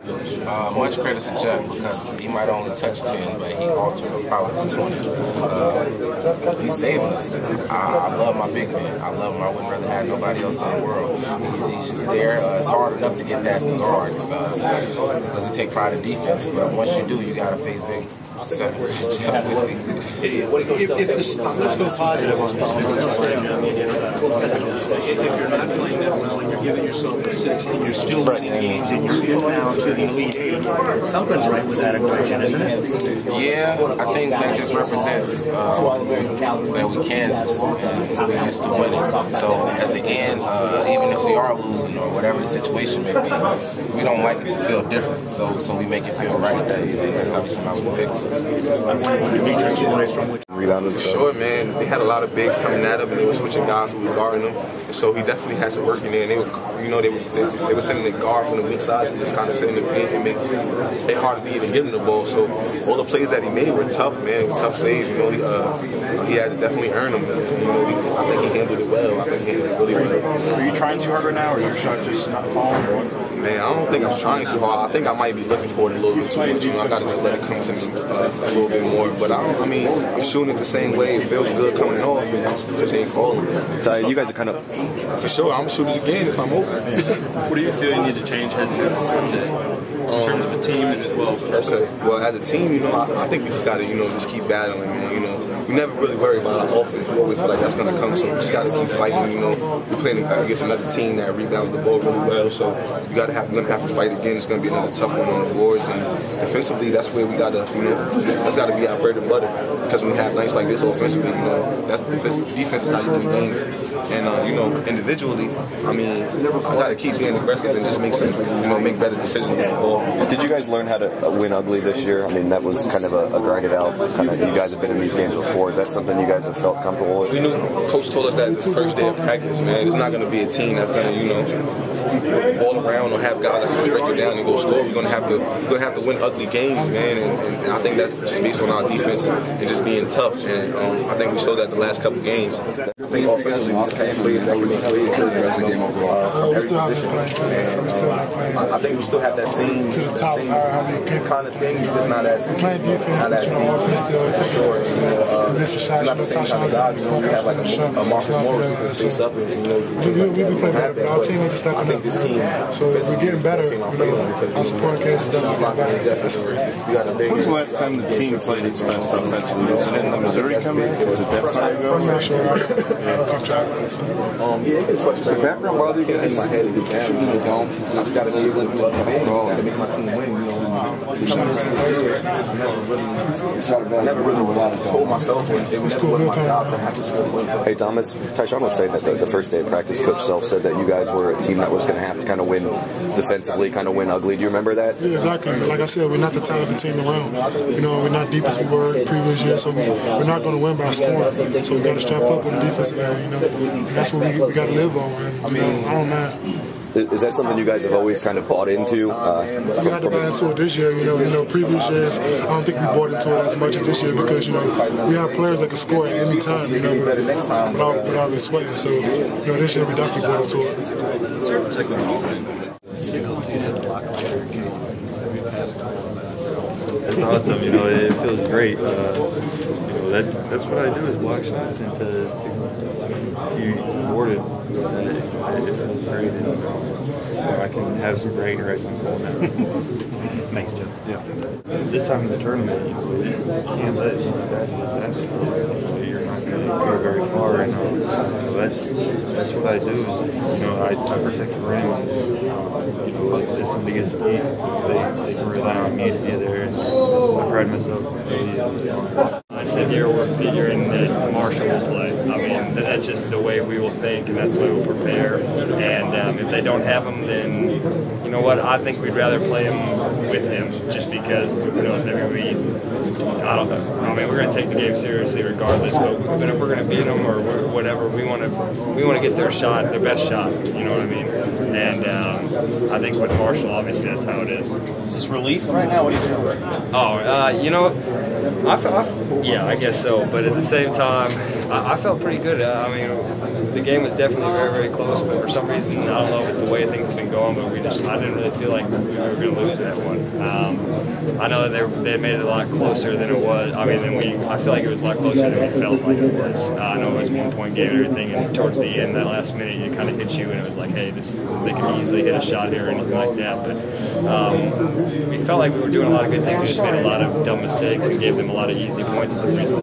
Much credit to Jeff because he might only touch 10, but he altered probably 20. He's saving us. I love my big man. I love him. I wouldn't rather have nobody else in the world. He's just there. It's hard enough to get past the guards because we take pride in defense, but once you do, you got to face big. Jeff Withey. Let's go positive on this. If you're not playing that well and you're giving yourself a 6 and you're still winning games and you're getting down to the Elite 8, something's right with that equation, isn't it? Yeah, I think that just represents that we Kansas. We're used to winning. So at the end, even if we are losing or whatever the situation may be, we don't like it to feel different. So we make it feel right. That's how we come out with the victory. For sure, man. They had a lot of bigs coming at him, and they were switching guys who were guarding him. And so he definitely had some work in there. And they were sending the guard from the weak sides and just kind of sitting in the paint and make it hard to even give him the ball. So all the plays that he made were tough, man. Were tough plays. You know, he had to definitely earn them. You know, I think he handled it well. I think he handled it really well. Are you trying too hard right now, or is your shot just not falling? Or what? Man, I don't think I'm trying too hard. I think I might be looking for it a little bit too much. You know, I gotta just let it come to me a little bit more. But I mean, I'm shooting it the same way. It feels good coming off, and it just ain't falling. So you guys are kind of... For sure, I'm gonna shoot it again if I'm open. What do you feel you need to change heading into Sunday? In terms of the team and as well. Okay. Well, as a team, you know, I think we just gotta, you know, just keep battling, man. You know, we never really worry about our offense. We always feel like that's gonna come, so we just gotta keep fighting. You know, we're playing against another team that rebounds the ball really well, so we're gonna have to fight again. It's gonna be another tough one on the boards, and defensively, that's where we gotta, you know, that's gotta be our bread and butter. Because when we have nights like this offensively, you know, that's defense is how you win games. And you know, individually, I mean, I gotta keep being aggressive and just make better decisions with the ball. Did you guys learn how to win ugly this year? I mean, that was kind of a grinded out kind of. You guys have been in these games before. Is that something you guys have felt comfortable with? We knew. Coach told us that the first day of practice, man, it's not gonna be a team that's gonna, you know, put the ball around or have guys that can just break it down and go score. We're gonna have to win ugly games, man. And I think that's just based on our defense and just being tough. And I think we showed that the last couple games. I think offensively, we just had players that really played from every position. And I think we still have that same kind of thing. We're just not as deep. For sure. It's not the same kind of guys. You know, we have like a Marcus Morris who can face up and, you know, we play better, but our team is just stepping up. So if we're getting better, you know, our supporting cast is definitely getting better. When was the last time the team played its best offensively? Was it in the Missouri coming? Was it that far ago? I'm not sure. I'm trying. Yeah, it gets frustrating. The background bother you in my head to get down. I just got to be able to to make my team win. You know, I never really told myself it was never one of my jobs to have to score points. Hey Thomas, Tyshawn was saying that the first day of practice, Coach Self said that you guys were a team that was going to have to kind of win defensively, kind of win ugly. Do you remember that? Yeah, exactly. Like I said, we're not the talented team around. You know, we're not deep as we were the previous year, so we're not going to win by scoring. So we got to strap up in the defensive area, you know, and that's what we got to live on. And, you know, I don't mind. Is that something you guys have always kind of bought into? We had to buy into it this year. You know, previous years, I don't think we bought into it as much as this year because, you know, we have players that can score at any time, you know, without even sweating. So, you know, this year we definitely bought into it. That's awesome. You know, it feels great. You know, that's what I do is block shots and to be rewarded. I can have some brain rights on goal now. Thanks, Jeff. Yeah. This time in the tournament, you can't let passes happen. You're not going to go very far. And that's what I do. Is, you know, I protect the rim. You know, if somebody gets beat, they can rely on me to be there. And I pride myself. I said here we're figuring that Marshall will play. I mean, that's just the way we will think, and that's the way we'll prepare. And if they don't have him, then you know what? I think we'd rather play him with him, just because you know I don't know. I mean, we're going to take the game seriously regardless. But if we're going to beat them or whatever, we want to get their shot, their best shot. You know what I mean? And I think with Marshall, obviously, that's how it is. Is this relief right now? What do you feel? Oh, you know, yeah, I guess so. But at the same time, I felt pretty good. I mean, the game was definitely very, very close. But for some reason, I don't know if it's the way things have been going, but I didn't really feel like we were going to lose that one. I know that they made it a lot closer than it was. I mean, I feel like it was a lot closer than we felt like it was. I know it was 1-point game and everything, and towards the end, that last minute, it kind of hit you, and it was like, hey, they can easily hit a shot here or anything like that. But we felt like we were doing a lot of good things. We just made a lot of dumb mistakes and gave them a lot of easy points at the free throw.